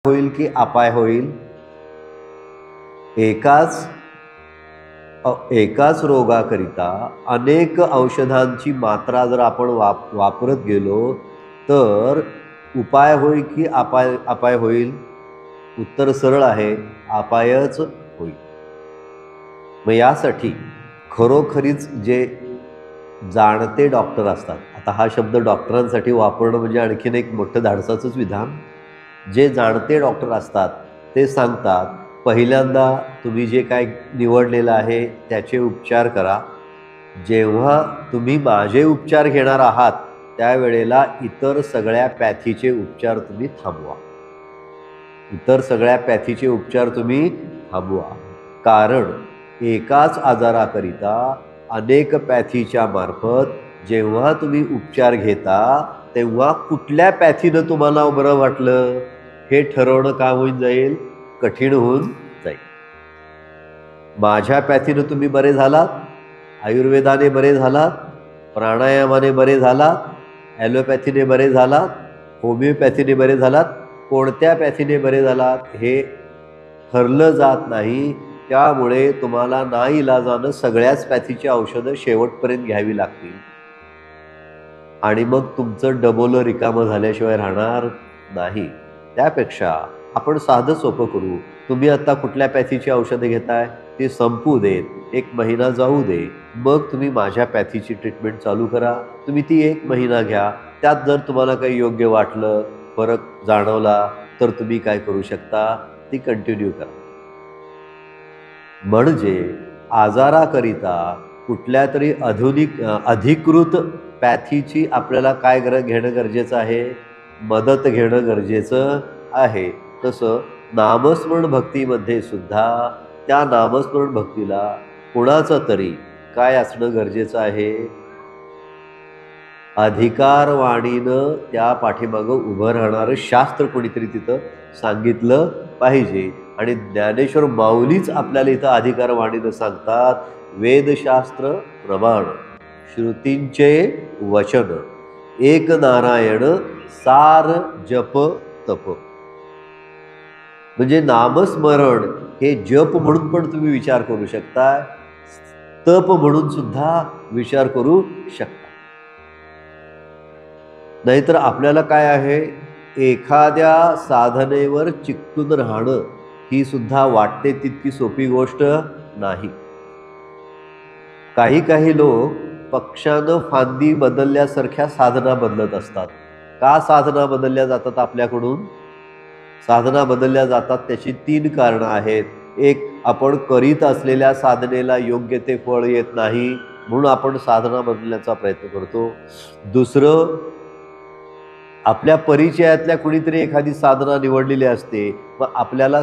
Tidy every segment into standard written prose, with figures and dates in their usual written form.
होईल की अपाय होईल? एकाच रोगाकरिता अनेक औषधांची मात्रा जर आपण वापरत गेलो तर उपाय होईल की अपाय अपाय होईल? उत्तर सरळ आहे, अपायच होईल. मग यासाठी खरोखरीच जे जाणते डॉक्टर असतात, आता हा शब्द डॉक्टरांसाठी वापरणं म्हणजे आणखीन एक मोठं धाडसाचंच विधान. जे जाणते डॉक्टर असतात ते सांगतात, पहिल्यांदा तुम्ही जे काय निवडलेलं आहे त्याचे उपचार करा. जेव्हा तुम्ही माझे उपचार घेणार आहात त्यावेळेला इतर सगळ्या पॅथीचे उपचार तुम्ही थांबवा. इतर सगळ्या पॅथीचे उपचार तुम्ही थांबवा. कारण एकाच आजाराकरिता अनेक पॅथीच्या मार्फत जेव्हा तुम्ही उपचार घेता तेव्हा कुठल्या पॅथीनं तुम्हाला बरं वाटलं हे ठरवणं काय होऊन जाईल? कठीण होऊन जाईल. माझ्या पॅथीनं तुम्ही बरे झालात, आयुर्वेदाने बरे झालात, प्राणायामाने बरे झालात, ॲलोपॅथीने बरे झालात, होमिओपॅथीने बरे झालात, कोणत्या पॅथीने बरे झालात हे ठरलं जात नाही. त्यामुळे तुम्हाला नाईलाजानं सगळ्याच पॅथीची औषधं शेवटपर्यंत घ्यावी लागतील आणि मग तुमचं डबोलं रिकामं झाल्याशिवाय राहणार नाही. त्यापेक्षा आपण साधं सोपं करू. तुम्ही आता कुठल्या पॅथीची औषधं घेताय ती संपू देत, 1 महिना जाऊ दे, मग तुम्ही माझ्या पॅथीची ट्रीटमेंट चालू करा. तुम्ही ती 1 महिना घ्या. त्यात जर तुम्हाला काही योग्य वाटलं, फरक जाणवला तर तुम्ही काय करू शकता, ती कंटिन्यू करा. म्हणजे आजाराकरिता कुठल्या तरी अधिकृत पॅथीची आपल्याला काय घेणं गरजेचं आहे? मदत घेणं गरजेचं आहे. तसं नामस्मरण भक्तीमध्ये सुद्धा त्या नामस्मरण भक्तीला कोणाचं तरी काय असणं गरजेचं आहे? अधिकारवाणीनं त्या पाठीमागं उभं राहणारं शास्त्र कोणीतरी तिथं सांगितलं पाहिजे. आणि ज्ञानेश्वर माऊलीच आपल्याला इथं अधिकारवाणीनं सांगतात, वेदशास्त्र प्रमाण श्रुतींचे वचन, एक नारायण सार जप तप. म्हणजे नामस्मरण हे जप म्हणून पण तुम्ही विचार करू शकता, तप म्हणून सुद्धा विचार करू शकता. नाहीतर आपल्याला काय आहे, एखाद्या साधनेवर चिकटून राहणं ही सुद्धा वाटते तितकी सोपी गोष्ट नाही. काही लोक पक्षानं फांदी बदलल्यासारख्या साधना बदलत असतात. का साधना बदलल्या जातात आपल्याकडून? साधना बदलल्या जातात त्याची 3 कारणं आहेत. एक, आपण करीत असलेल्या साधनेला योग्य ते फळ येत नाही म्हणून आपण साधना बदलण्याचा प्रयत्न करतो. दुसरं, आपल्या परिचयातल्या कुणीतरी एखादी साधना निवडलेली असते, मग आपल्याला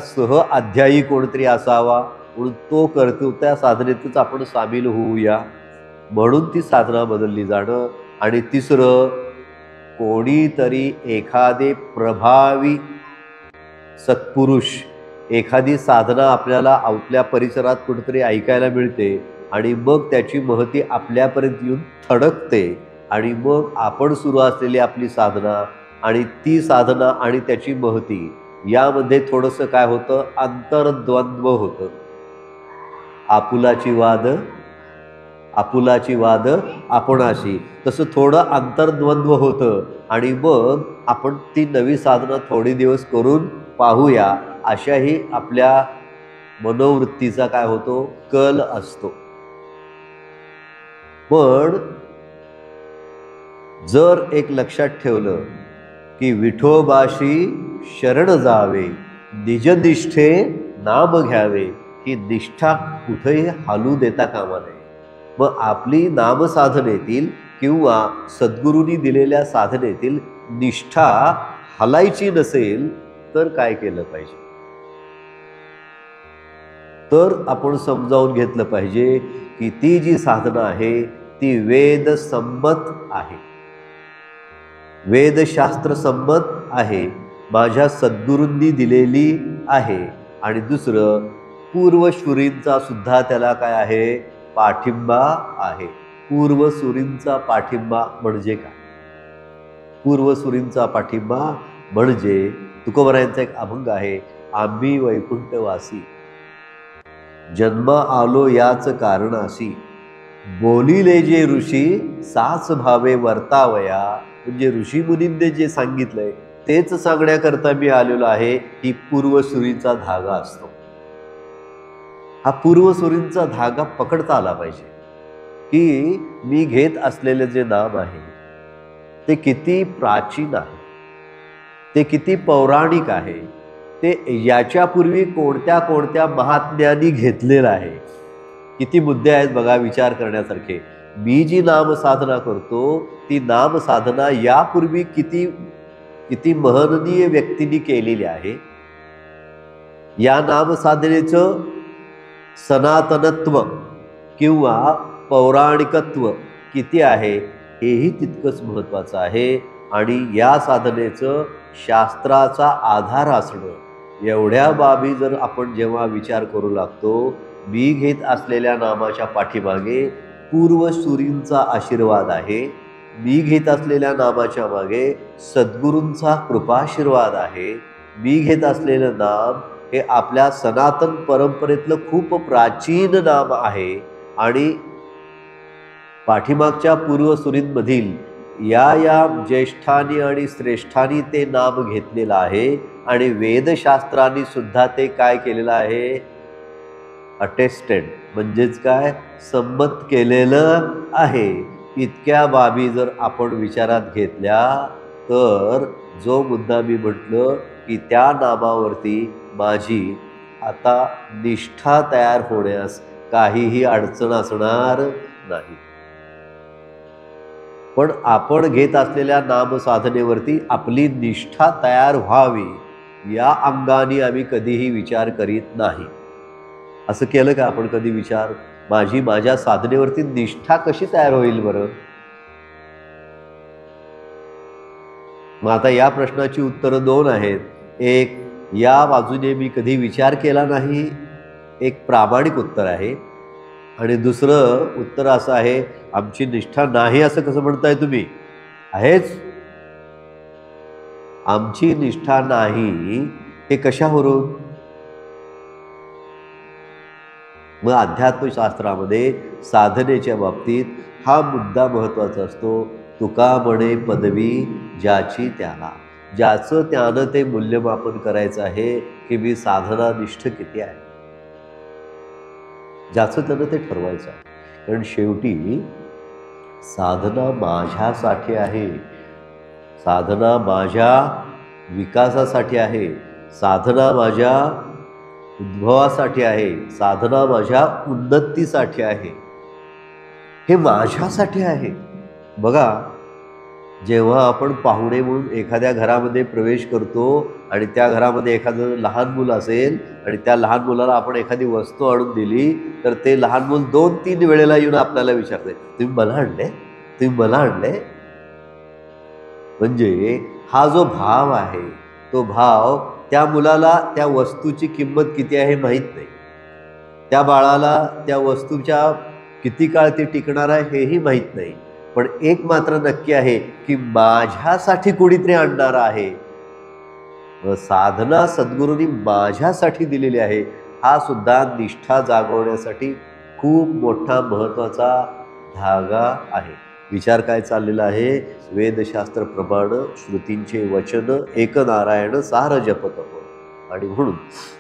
अध्यायी कोणतरी असावा म्हणून तो करतो, त्या साधनेतच आपण सामील होऊया म्हणून ती साधना बदलली जाणं. आणि तिसरं, कोणीतरी एखादे प्रभावी सत्पुरुष एखादी साधना आपल्याला आपल्या परिसरात कुठेतरी ऐकायला मिळते आणि मग त्याची महती आपल्यापर्यंत येऊन थडकते आणि मग आपण सुरू असलेली आपली साधना आणि ती साधना आणि त्याची महती यामध्ये थोडंसं काय होतं, अंतर्द्वंद्व होतं. आपुलाची वाद आपणाशी, तसं थोडं अंतर्द्वंद्व होतं आणि मग आपण ती नवी साधना थोडे दिवस करून पाहूया अशाही आपल्या मनोवृत्तीचा काय होतो, कल असतो. पण जर एक लक्षात ठेवलं की विठोबाशी शरण जावे, निजनिष्ठे नाम घ्यावे, ही निष्ठा कुठेही हालू देता कामा नये. मग आपली नामसाधनेतील किंवा सद्गुरूंनी दिलेल्या साधनेतील निष्ठा हलायची नसेल तर काय केलं पाहिजे? तर आपण समजावून घेतलं पाहिजे की ती जी साधना आहे ती वेदसंमत आहे, वेदशास्त्र संमत आहे, माझ्या सद्गुरूंनी दिलेली आहे. आणि दुसरं, पूर्वसुरींचा सुद्धा त्याला काय आहे, पाठिंबा आहे. पूर्वसुरींचा पाठिंबा म्हणजे काय? पूर्वसुरींचा पाठिंबा म्हणजे तुकोबरायांचा एक अभंग आहे, आम्ही वैकुंठवासी जन्म आलो याच कारणासी, बोलिले जे ऋषी साच भावे वर्तावया. म्हणजे ऋषी मुनींनी जे सांगितलंय तेच सांगण्याकरता मी आलेलो आहे. ही पूर्वसुरीचा धागा असतो. हा पूर्वसुरींचा धागा पकडता आला पाहिजे की मी घेत असलेले जे नाम आहे ते किती प्राचीन आहे, ते किती पौराणिक आहे, ते याच्यापूर्वी कोणत्या कोणत्या महात्म्यांनी घेतलेलं आहे. किती मुद्दे आहेत बघा विचार करण्यासारखे. मी जी नामसाधना करतो ती नामसाधना यापूर्वी किती किती महनीय व्यक्तींनी केलेली आहे. या नामसाधनेचं सनातनत्व किंवा पौराणिकत्व किती आहे हेही तितकंच महत्त्वाचं आहे. आणि या साधनेचं शास्त्राचा आधार असणं, एवढ्या बाबी जर आपण जेव्हा विचार करू लागतो, मी घेत असलेल्या नामाच्या पाठीमागे पूर्वसुरींचा आशीर्वाद आहे, मी घेत असलेल्या नामाच्या मागे सद्गुरूंचा कृपाशीर्वाद आहे, मी घेत असलेलं नाम हे आपल्या सनातन परंपरेतलं खूप प्राचीन नाम आहे. आणि पाठीमागच्या पूर्वसुरींमधील या ज्येष्ठांनी आणि श्रेष्ठांनी ते नाम घेतलेलं आहे. आणि वेदशास्त्रांनी सुद्धा ते काय केलेलं आहे, अटेस्टेड, म्हणजेच काय, संमत केलेलं आहे. इतक्या बाबी जर आपण विचारात घेतल्या तर जो मुद्दा मी म्हटलं की त्या नामावरती माझी आता निष्ठा तयार होण्यास काहीही अडचण असणार नाही. पण आपण घेत असलेल्या नामसाधनेवरती आपली निष्ठा तयार व्हावी या अंगाने आम्ही कधीही विचार करीत नाही. असं केलं का आपण कधी विचार, माझ्या साधनेवरती निष्ठा कशी तयार होईल बरं? मग आता या प्रश्नाची उत्तरं दोन आहेत. एक, या बाजूने मी कधी विचार केला नाही, एक प्रामाणिक उत्तर आहे. आणि दुसरं उत्तर असं आहे, आमची निष्ठा नाही असं कसं म्हणताय तुम्ही? आहेच. आमची निष्ठा नाही हे कशावरून? मग अध्यात्मशास्त्रामध्ये साधनेच्या बाबतीत हा मुद्दा महत्त्वाचा असतो. तुका म्हणे पदवी ज्याची त्याला, ज्याचं त्यानं ते मूल्यमापन करायचं आहे की मी साधनानिष्ठ किती आहे, ज्याचं त्यानं ते ठरवायचं आहे. कारण शेवटी साधना माझ्यासाठी आहे, साधना माझ्या विकासासाठी आहे, साधना माझ्या उद्भवासाठी आहे, साधना माझ्या उन्नतीसाठी आहे, हे माझ्यासाठी आहे. बघा, जेव्हा आपण पाहुणे म्हणून एखाद्या घरामध्ये प्रवेश करतो आणि त्या घरामध्ये एखादं लहान मुलं असेल आणि त्या लहान मुलाला आपण एखादी वस्तू आणून दिली तर ते लहान मूल 2-3 वेळेला येऊन आपल्याला विचारते, तुम्ही मला आणले, तुम्ही मला आणले. म्हणजे हा जो भाव आहे तो भाव त्या मुलाला त्या वस्तूची किंमत किती आहे माहीत नाही, त्या बाळाला त्या वस्तूच्या किती काळ ती टिकणार आहे हेही माहीत नाही. पण एक मात्र नक्की आहे की माझ्यासाठी कोणीतरी आणणार आहे. साधना सद्गुरूंनी माझ्यासाठी दिलेली आहे. हा सुद्धा निष्ठा जागवण्यासाठी खूप मोठा महत्त्वाचा धागा आहे. विचार काय चाललेला आहे, वेदशास्त्र प्रमाण श्रुतींचे वचन एक नारायण सार जपत हो. आणि म्हणून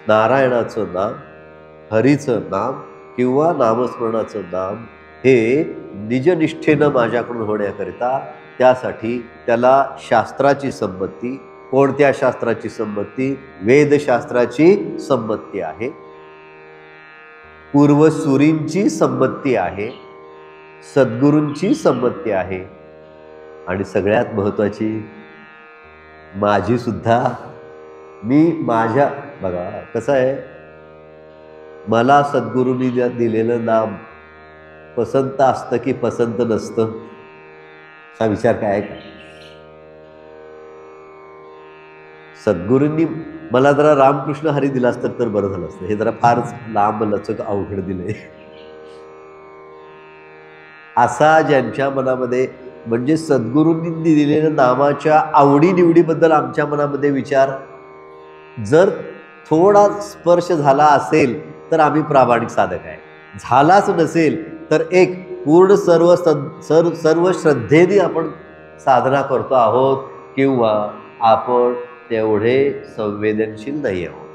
नारायणाचं नाम, हरीचं नाम किंवा नामस्मरणाचं नाम हे निजनिष्ठेनं माझ्याकडून होण्याकरिता त्यासाठी त्याला शास्त्राची संमती, कोणत्या शास्त्राची संमती? वेदशास्त्राची संमती आहे, पूर्वसुरींची संमती आहे, सद्गुरूंची संमती आहे. आणि सगळ्यात महत्त्वाची माझी सुद्धा. मी माझ्या, बघा कसं आहे, मला सद्गुरूंनी दिलेलं नाम पसंत असतं की पसंत नसतं, हा विचार काय आहे का? सद्गुरूंनी मला जरा रामकृष्ण हरी दिला असतं तर बरं झालं असतं. हे जरा फारच लांब लचक अवघड दिले. असा ज्यांच्या मनामध्ये, म्हणजे सद्गुरूंनी दिलेल्या नामाच्या आवडीनिवडीबद्दल आमच्या मनामध्ये विचार जर थोडा स्पर्श झाला असेल तर आम्ही प्रामाणिक साधक आहे, झालाच नसेल तर एक पूर्ण सर्व श्रद्धेने आपण साधना करतो आहोत किंवा आपण तेवढे संवेदनशील नाही आहोत.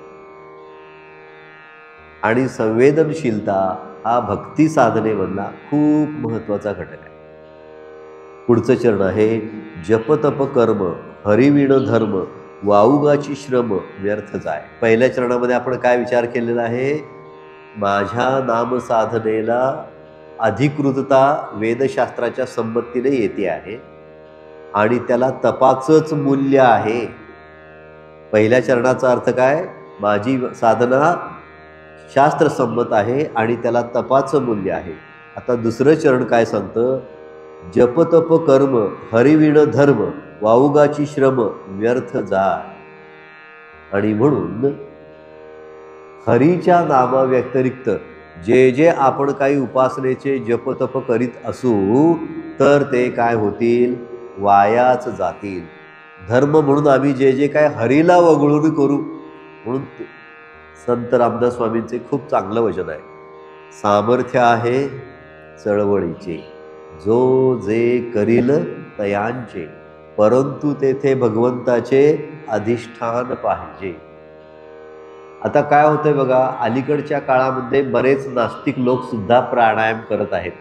आणि संवेदनशीलता हा भक्ती साधनेमधला खूप महत्त्वाचा घटक आहे. पुढचं चरण आहे जपतप कर्म हरिविण धर्म वाऊगाची श्रम व्यर्थ जाय. पहिल्या चरणामध्ये आपण काय विचार केलेला आहे? माझ्या नामसाधनेला अधिकृतता वेदशास्त्राच्या संमतीने येते आहे आणि त्याला तपाचंच मूल्य आहे. पहिल्या चरणाचा अर्थ काय? माझी साधना शास्त्रसंमत आहे आणि त्याला तपाचं मूल्य आहे. आता दुसरं चरण काय सांगतं? जपतप कर्म हरिविण धर्म वाऊगाची श्रम व्यर्थ जाय. आणि म्हणून हरीच्या नामाव्यतिरिक्त जे जे आपण काही उपासनेचे जपतप करीत असू तर ते काय होतील? वायाच जातील. धर्म म्हणून आम्ही जे जे काय हरीला वगळून करू. म्हणून संत रामदास स्वामींचे खूप चांगलं वचन आहे, सामर्थ्य आहे चळवळीचे जो जे करील तयांचे, परंतु तेथे भगवंताचे अधिष्ठान पाहिजे. आता काय होतंय बघा, अलीकडच्या काळामध्ये बरेच नास्तिक लोक सुद्धा प्राणायाम करत आहेत,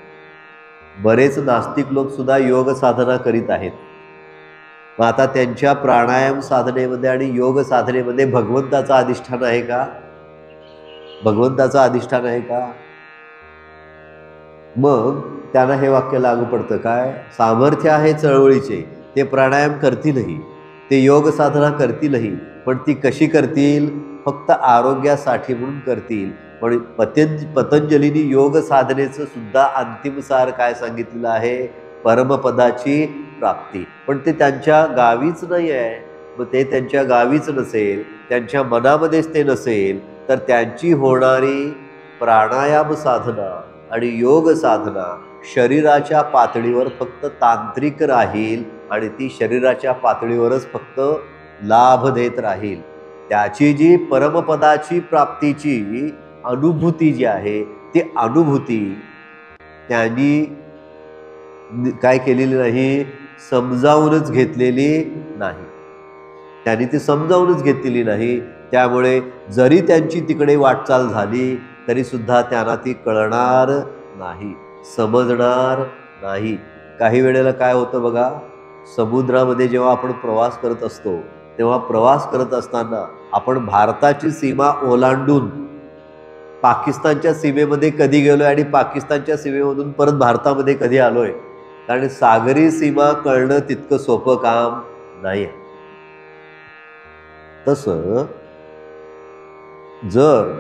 बरेच नास्तिक लोक सुद्धा योग साधना करीत आहेत. मग आता त्यांच्या प्राणायाम साधनेमध्ये आणि योग साधनेमध्ये भगवंताचं अधिष्ठान आहे का? भगवंताचं अधिष्ठान आहे का? मग त्यांना हे वाक्य लागू पडतं काय? सामर्थ्य आहे चळवळीचे, ते प्राणायाम करतीलही, ते योग साधना करतीलही, पण ती कशी करतील? फक्त आरोग्यासाठी म्हणून करतील. पण पतंजलीने योग साधनेचं सुद्धा अंतिम सार काय सांगितलेलं आहे? परमपदाची प्राप्ती. पण ते त्यांच्या गावीच नाही आहे. मग ते त्यांच्या गावीच नसेल, त्यांच्या मनामध्येच ते नसेल, तर त्यांची होणारी प्राणायाम साधना आणि योग साधना शरीराच्या पातळीवर फक्त तांत्रिक राहील आणि ती शरीराच्या पातळीवरच फक्त लाभ देत राहील. त्याची जी परमपदाची प्राप्तीची अनुभूती जी आहे ती अनुभूती त्यांनी काय केलेली नाही? समजावूनच घेतलेली नाही. त्यांनी ती समजावूनच घेतलेली नाही. त्यामुळे जरी त्यांची तिकडे वाटचाल झाली तरी सुद्धा त्यांना ती कळणार नाही, समजणार नाही. काही वेळेला काय होतं बघा, समुद्रामध्ये जेव्हा आपण प्रवास करत असतो तेव्हा प्रवास करत असताना आपण भारताची सीमा ओलांडून पाकिस्तानच्या सीमेमध्ये कधी गेलोय आणि पाकिस्तानच्या सीमेमधून परत भारतामध्ये कधी आलोय? कारण सागरी सीमा कळणं तितकं सोपं काम नाही. तसं जर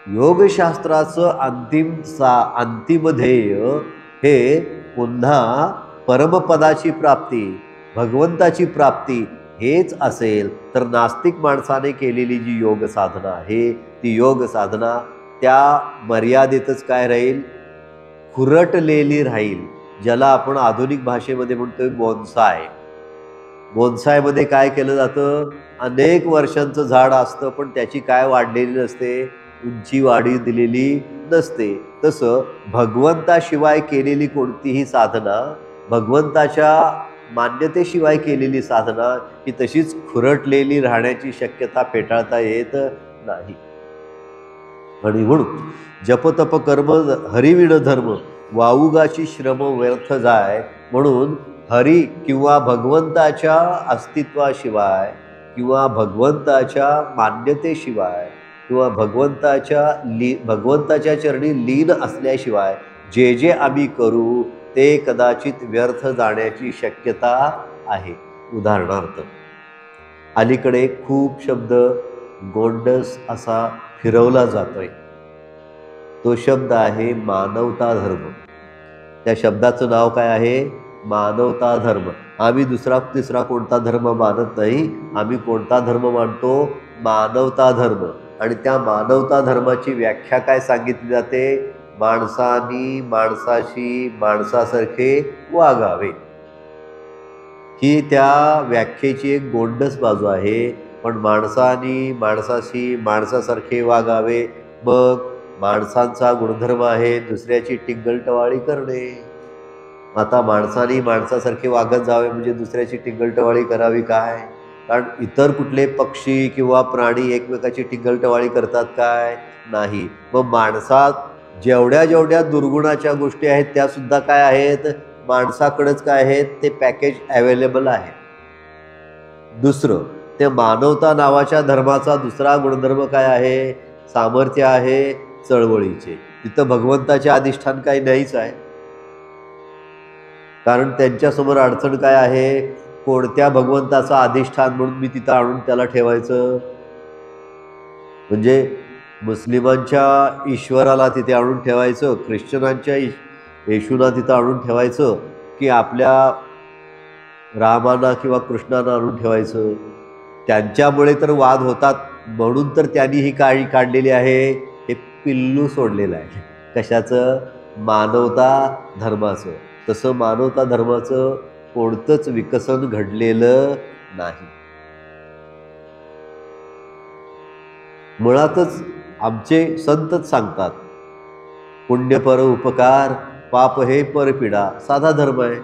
योगशास्त्राचं अंतिम ध्येय हे पुन्हा परमपदाची प्राप्ती, भगवंताची प्राप्ती हेच असेल तर नास्तिक माणसाने केलेली जी योग साधना आहे ती योग साधना त्या मर्यादेतच काय राहील? खुरटलेली राहील. ज्याला आपण आधुनिक भाषेमध्ये म्हणतोय बोन्साय. बोन्सायमध्ये काय केलं जातं? अनेक वर्षांचं झाड असतं पण त्याची काय वाढलेली नसते, उंची वाढी दिलेली नसते. तसं भगवंताशिवाय केलेली कोणतीही साधना, भगवंताच्या मान्यतेशिवाय केलेली साधना ही तशीच खुरटलेली राहण्याची शक्यता फेटाळता येत नाही. आणि म्हणून जपतप कर्म हरिविण धर्म वाऊगाची श्रम व्यर्थ जाय. म्हणून हरी किंवा भगवंताच्या अस्तित्वाशिवाय किंवा भगवंताच्या मान्यतेशिवाय किंवा भगवंताच्या चरणी लीन असल्याशिवाय जे जे आम्ही करू ते कदाचित व्यर्थ जाण्याची शक्यता आहे. उदाहरणार्थ अलीकडे खूप शब्द गोंडस असा फिरवला जातोय. तो शब्द आहे मानवता धर्म. त्या शब्दाचं नाव काय आहे? मानवता धर्म. आम्ही दुसरा तिसरा कोणता धर्म मानत नाही. आम्ही कोणता धर्म मानतो? मानवता धर्म. आणि त्या मानवता धर्माची व्याख्या काय सांगितली जाते? माणसानी माणसाशी माणसासारखे वागावे. ही त्या व्याख्येची एक गोंडस बाजू आहे. पण माणसानी माणसाशी माणसासारखे वागावे. मग माणसांचा गुणधर्म आहे दुसऱ्याची टिंगलटवाळी करणे. आता माणसाने माणसासारखे वागत जावे म्हणजे दुसऱ्याची टिंगलटवाळी करावी काय? कारण इतर कुठले पक्षी किंवा प्राणी एकमेकाची टिंगलटवाळी करतात काय? नाही. मग माणसात जेवढ्या जेवढ्या दुर्गुणाच्या गोष्टी आहेत त्या सुद्धा काय आहेत? माणसाकडेच काय आहेत? ते पॅकेज अवेलेबल आहे. दुसरं, ते मानवता नावाच्या धर्माचा दुसरा गुणधर्म काय आहे? सामर्थ्य आहे चळवळीचे. तिथं भगवंताचे अधिष्ठान काही नाहीच आहे. कारण त्यांच्यासमोर अडचण काय आहे? कोणत्या भगवंताचं अधिष्ठान म्हणून मी तिथं आणून त्याला ठेवायचं? म्हणजे मुस्लिमांच्या ईश्वराला तिथे आणून ठेवायचं, ख्रिश्चनांच्या येशूला तिथं आणून ठेवायचं, की आपल्या रामाना किंवा कृष्णांना आणून ठेवायचं? त्यांच्यामुळे तर वाद होतात म्हणून तर त्यांनी ही काळी काढलेली आहे. हे पिल्लू सोडलेलं आहे. कशाचं? मानवता धर्माचं. तसं मानवता धर्माचं कोणतंच विकसन घडलेलं नाही. मुळातच आमचे संतच सांगतात, पुण्य पर उपकार, पाप हे परपीडा. साधा धर्म आहे.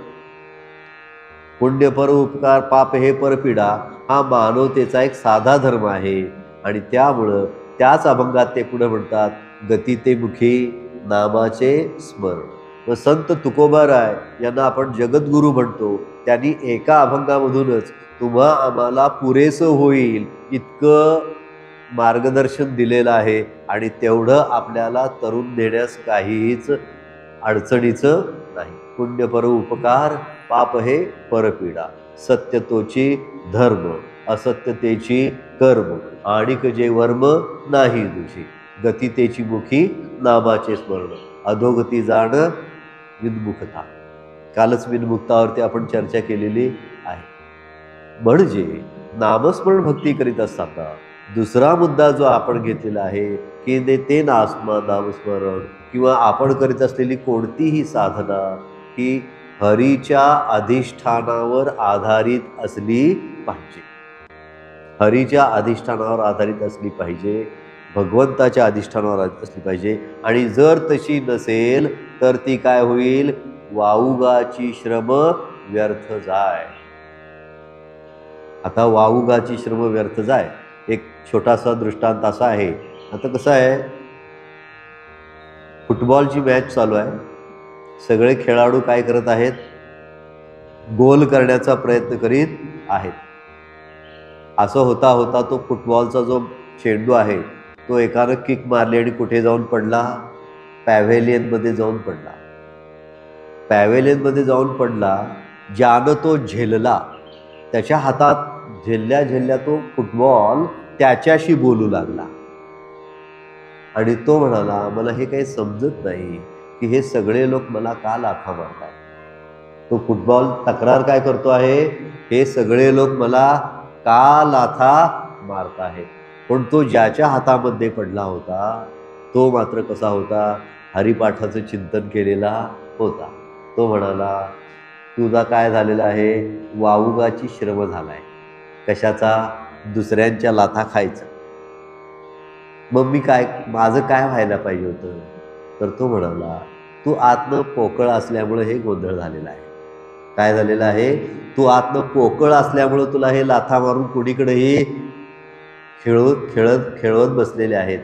पुण्य पर उपकार, पाप हे परपीडा हा मानवतेचा एक साधा धर्म आहे. आणि त्यामुळं त्याच अभंगात ते पुढे म्हणतात, गती ते मुखी नामाचे स्मरण. व संत तुकोबाराय यांना आपण जगद्गुरू म्हणतो. त्यांनी एका अभंगामधूनच तुम्हा आम्हाला पुरेसं होईल इतकं मार्गदर्शन दिलेलं आहे. आणि तेवढं आपल्याला तरुण देण्यास काहीच अडचणीचं नाही. पुण्य पर उपकार, पाप हे परपीडा. सत्य तोची धर्म, असत्य तेची कर्म. आणिक जे वर्म नाही दुषी, गती तेची मुखी नामाचे स्मरण. अधोगती जाणं विनमुखता. कालच विनमुक्तावरती आपण चर्चा केलेली आहे. म्हणजे नामस्मरण भक्ती करीत असताना दुसरा मुद्दा जो आपण घेतलेला आहे की ते नामस्मरण किंवा आपण करीत असलेली कोणतीही साधना ही हरीच्या अधिष्ठानावर आधारित असली पाहिजे. हरीच्या अधिष्ठानावर आधारित असली पाहिजे, भगवंताच्या अधिष्ठानावर असली पाहिजे. आणि जर तशी नसेल तर ती काय होईल? वाऊगाची श्रम व्यर्थ जाय. आता वाऊगाची श्रम व्यर्थ जाय, एक छोटासा दृष्टांत असा आहे. आता कसं आहे, फुटबॉलची मॅच चालू आहे. सगळे खेळाडू काय करत आहेत? गोल करण्याचा प्रयत्न करीत आहेत. असं होता होता तो फुटबॉलचा जो चेंडू आहे तो एकानं किक मारली आणि कुठे जाऊन पडला? पॅव्हेलियनमध्ये जाऊन पडला. पॅव्हेलियनमध्ये जाऊन पडला. ज्यानं तो झेलला त्याच्या हातात झेलल्या झेलल्या तो फुटबॉल त्याच्याशी बोलू लागला. आणि तो म्हणाला, मला हे काही समजत नाही की हे सगळे लोक मला का लाथा मारतात. तो फुटबॉल तक्रार काय करतो आहे? हे सगळे लोक मला का लाथा मारत आहेत. पण तो ज्याच्या हातामध्ये पडला होता तो मात्र कसा होता? हरिपाठाचं चिंतन केलेला होता. तो म्हणाला, तुझा काय झालेला आहे? वाऊगाची श्रम झालाय. कशाचा? दुसऱ्यांच्या लाथा खायचा. मग मी काय, माझं काय व्हायला पाहिजे होतं? तर तो म्हणाला, तू आतनं पोकळ असल्यामुळे हे गोंधळ झालेला आहे. काय झालेलं आहे? तू आतनं पोकळ असल्यामुळं तुला हे लाथा मारून कुणीकडेही खेळवत बसलेले आहेत.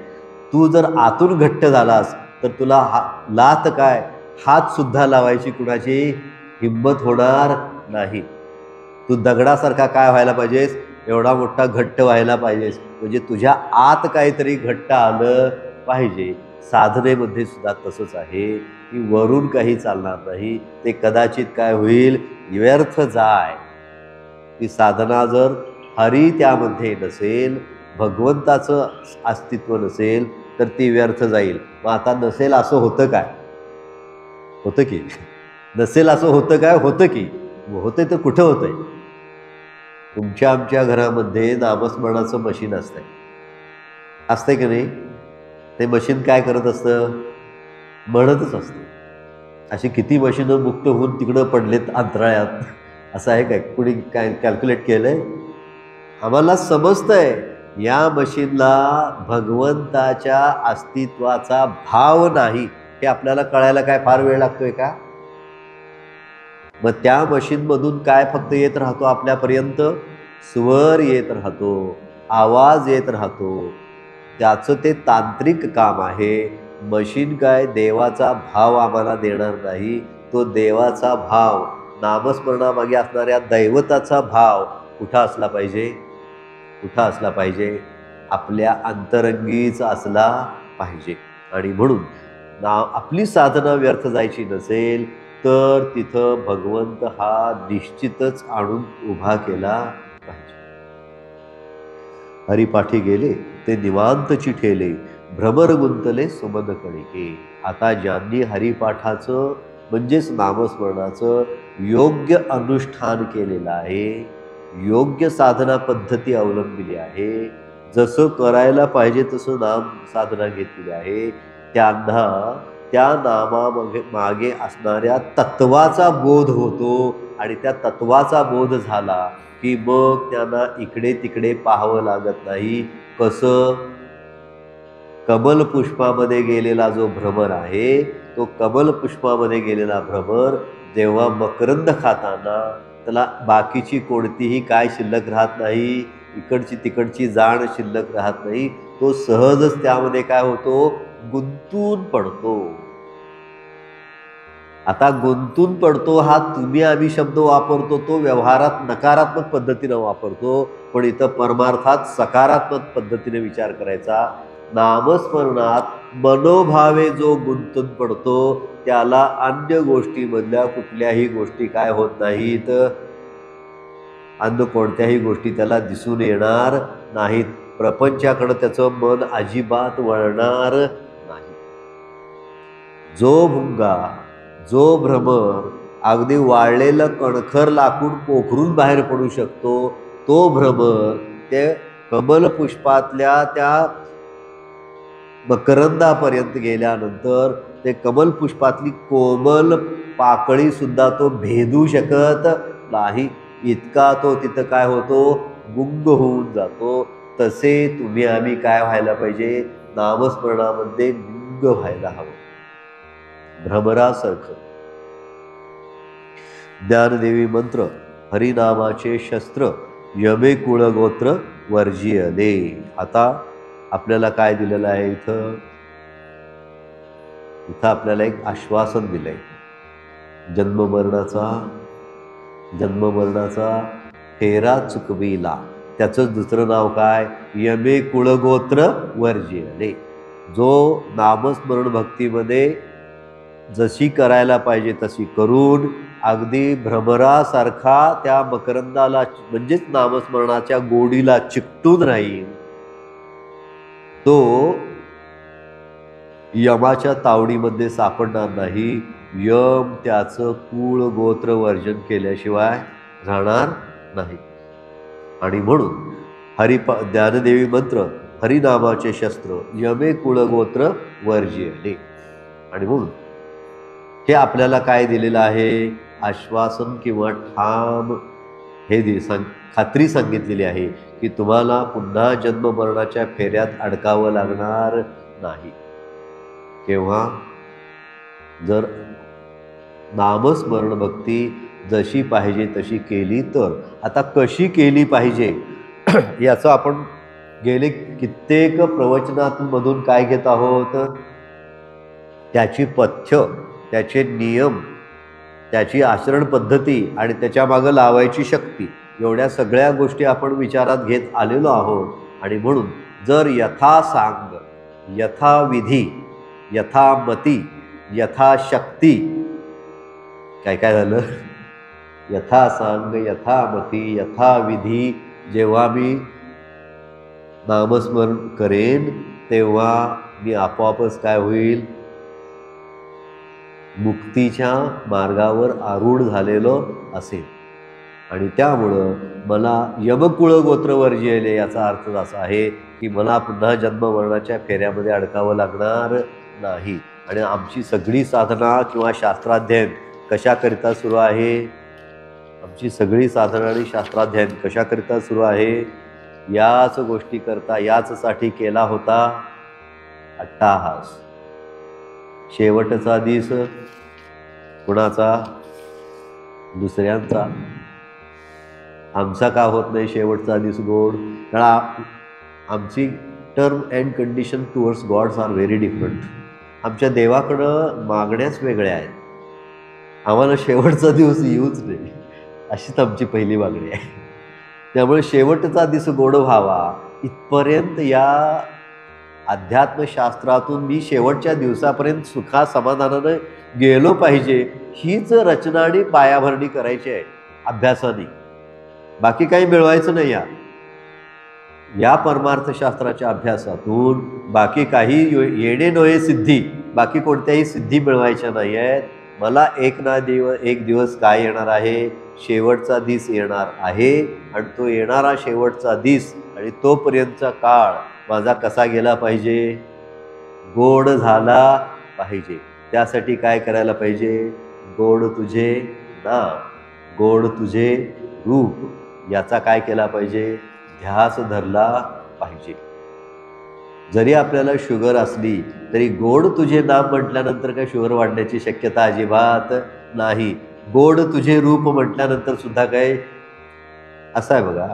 तू जर आतून घट्ट झालास तर तुला लाथ काय, हात सुद्धा लावायची कुणाची हिंमत होणार नाही. तू दगडासारखा काय व्हायला पाहिजेस? एवढा मोठा घट्ट व्हायला पाहिजेस. म्हणजे तुझ्या आत काहीतरी घट्ट आलं पाहिजे. साधनेमध्ये सुद्धा तसंच आहे की वरून काही चालणार नाही. ते कदाचित काय होईल? व्यर्थ जाय. ती साधना जर हरी त्यामध्ये नसेल, भगवंताचं अस्तित्व नसेल तर ती व्यर्थ जाईल. मग आता नसेल असं होतं काय? होतं की? नसेल असं होतं काय? होतं की? होतंय तर कुठं होतंय? तुमच्या आमच्या घरामध्ये नामस्मरणाचं मशीन असतंय की नाही? ते मशीन काय करत असतं? म्हणतच असतं. अशी किती मशीनं मुक्त होऊन तिकडं पडलेत अंतराळात. असं आहे काय? कुणी काय कॅल्क्युलेट केलंय? आम्हाला समजतंय या मशीनला भगवंताच्या अस्तित्वाचा भाव नाही, हे आपल्याला कळायला काय फार वेळ लागतोय का? मग त्या मशीनमधून काय फक्त येत राहतो आपल्यापर्यंत? स्वर येत राहतो, आवाज येत राहतो, त्याचं ते तांत्रिक काम आहे. मशीन काय देवाचा भाव आम्हाला देणार नाही. तो देवाचा भाव, नामस्मरणामागे असणाऱ्या दैवताचा भाव कुठं असला पाहिजे? कुठं असला पाहिजे? आपल्या अंतरंगीच असला पाहिजे. आणि म्हणून आपली साधना व्यर्थ जायची नसेल तर तिथं भगवंत हा निश्चितच आणून उभा केला पाहिजे. हरिपाठी गेले ते निवांतची ठेले, भ्रमर गुंतले सुमन कणिके. आता ज्यांनी हरिपाठाचं म्हणजेच नामस्मरणाचं योग्य अनुष्ठान केलेलं आहे, योग्य साधना पद्धती अवलंबिली आहे, जसं करायला पाहिजे तसं नाम साधना घेतलेली आहे, त्यांना त्या नामामागे असणाऱ्या तत्वाचा बोध होतो. आणि त्या तत्वाचा बोध झाला की मग त्यांना इकडे तिकडे पाहावं लागत नाही. कसं? कमल पुष्पामध्ये गेलेला जो भ्रमर आहे, तो कमल पुष्पामध्ये गेलेला भ्रमर जेव्हा मकरंद खाताना त्याला बाकीची कोणतीही काय शिल्लक राहत नाही, इकडची तिकडची जाण शिल्लक राहत नाही. तो सहजच त्यामध्ये काय होतो? गुंतून पडतो. आता गुंतून पडतो हा तुम्ही आम्ही शब्द वापरतो, तो व्यवहारात नकारात्मक पद्धतीनं वापरतो, पण इथं परमार्थात सकारात्मक पद्धतीने विचार करायचा. नामस्मरणात मनोभावे जो गुंतून पडतो त्याला अन्य गोष्टीमधल्या कुठल्याही गोष्टी काय होत नाहीत, अन्य कोणत्याही गोष्टी त्याला दिसून येणार नाहीत. प्रपंचाकडे त्याचं मन अजिबात वळणार नाही. जो भुंगा, जो भ्रमर अगदी वाळलेलं कणखर लाकूड पोखरून बाहेर पडू शकतो, तो भ्रमर ते कमल पुष्पातल्या त्या मकरंदापर्यंत गेल्यानंतर ते कमल पुष्पातली कोमल पाकळी सुद्धा तो भेदू शकत नाही. इतका तो तिथं काय होतो? गुंग होऊन जातो. तसे तुम्ही आम्ही काय व्हायला पाहिजे? नामस्मरणामध्ये गुंग व्हायला हवं, भ्रमरासारखं. ज्ञानदेवी मंत्र, हरिनामाचे शस्त्र, यमे कुळगोत्र वर्जियले. आता आपल्याला काय दिलेलं आहे? इथं आपल्याला एक आश्वासन दिलंय. जन्ममरणाचा फेरा चुकविला. त्याचं दुसरं नाव काय? यमे कुळगोत्र वर्जियले. जो नामस्मरण भक्तीमध्ये जशी करायला पाहिजे तशी करून अगदी भ्रमरासारखा त्या मकरंदाला म्हणजेच नामस्मरणाच्या गोडीला चिकटून राहील, तो यमाच्या तावडीमध्ये सापडणार नाही. यम त्याचं कुळ गोत्र वर्जन केल्याशिवाय राहणार नाही. आणि म्हणून ज्ञानदेवी मंत्र, हरिनामाचे शस्त्र, यमे कुळगोत्र वर्जियले. आणि म्हणून हे आपल्याला काय दिलेलं आहे? आश्वासन किंवा ठाम हे खात्री सांगितलेली आहे की तुम्हाला पुन्हा जन्म मरणाच्या फेऱ्यात अडकावं लागणार नाही. केव्हा? जर नामस्मरण भक्ती जशी पाहिजे तशी केली तर. आता कशी केली पाहिजे याचं आपण गेले कित्येक प्रवचनांमधून काय घेत आहोत? त्याची पथ्य, त्याचे नियम, त्याची आचरण पद्धती आणि त्याच्या मागं लावायची शक्ती, एवढ्या सगळ्या गोष्टी आपण विचारात घेत आलेलो आहोत. आणि म्हणून जर यथासांग, यथाविधी, यथामती, यथाशक्ती, काय काय झालं? यथासांग, यथामती, यथाविधी जेव्हा मी नामस्मरण करेन तेव्हा मी आपोआपच काय होईल? मुक्तीच्या मार्गावर आरूढ झालेलो असेल. आणि त्यामुळं मला यमकुळ गोत्र वर्जियले याचा अर्थ असा आहे की मला पुन्हा जन्म मरणाच्या फेऱ्यामध्ये अडकावं लागणार नाही. आणि आमची सगळी साधना किंवा शास्त्राध्ययन कशाकरिता सुरू आहे? आमची सगळी साधना आणि शास्त्राध्ययन कशाकरिता सुरू आहे? याच गोष्टी करता याचसाठी केला होता अट्टाहास. शेवटचा दिस कुणाचा? दुसऱ्यांचा. आमचा का होत नाही शेवटचा दिस गोड? कारण आमची term and condition towards gods are very different. आमच्या देवाकडं मागण्याच वेगळ्या आहेत. आम्हाला शेवटचा दिवस येऊच नाही अशीच आमची पहिली मागणी आहे. त्यामुळे शेवटचा दिवस गोड व्हावा इथपर्यंत या अध्यात्मशास्त्रातून मी शेवटच्या दिवसापर्यंत सुखा समाधानानं गेलो पाहिजे, हीच रचना आणि पायाभरणी करायची आहे अभ्यासाने. बाकी काही मिळवायचं नाही. या परमार्थशास्त्राच्या अभ्यासातून बाकी काही येणे नव्हे सिद्धी, बाकी कोणत्याही सिद्धी मिळवायच्या नाही आहेत. मला एक दिवस काय येणार आहे? शेवटचा दिस येणार आहे. आणि तो येणारा शेवटचा दिस आणि तोपर्यंतचा काळ माझा कसा गेला पाहिजे? गोड झाला पाहिजे. त्यासाठी काय करायला पाहिजे? गोड तुझे नाम, गोड तुझे रूप, याचा काय केला पाहिजे? ध्यास धरला पाहिजे. जरी आपल्याला शुगर असली तरी गोड तुझे नाम म्हटल्यानंतर काय शुगर वाढण्याची शक्यता अजिबात नाही. गोड तुझे रूप म्हटल्यानंतर सुद्धा काय असं आहे बघा,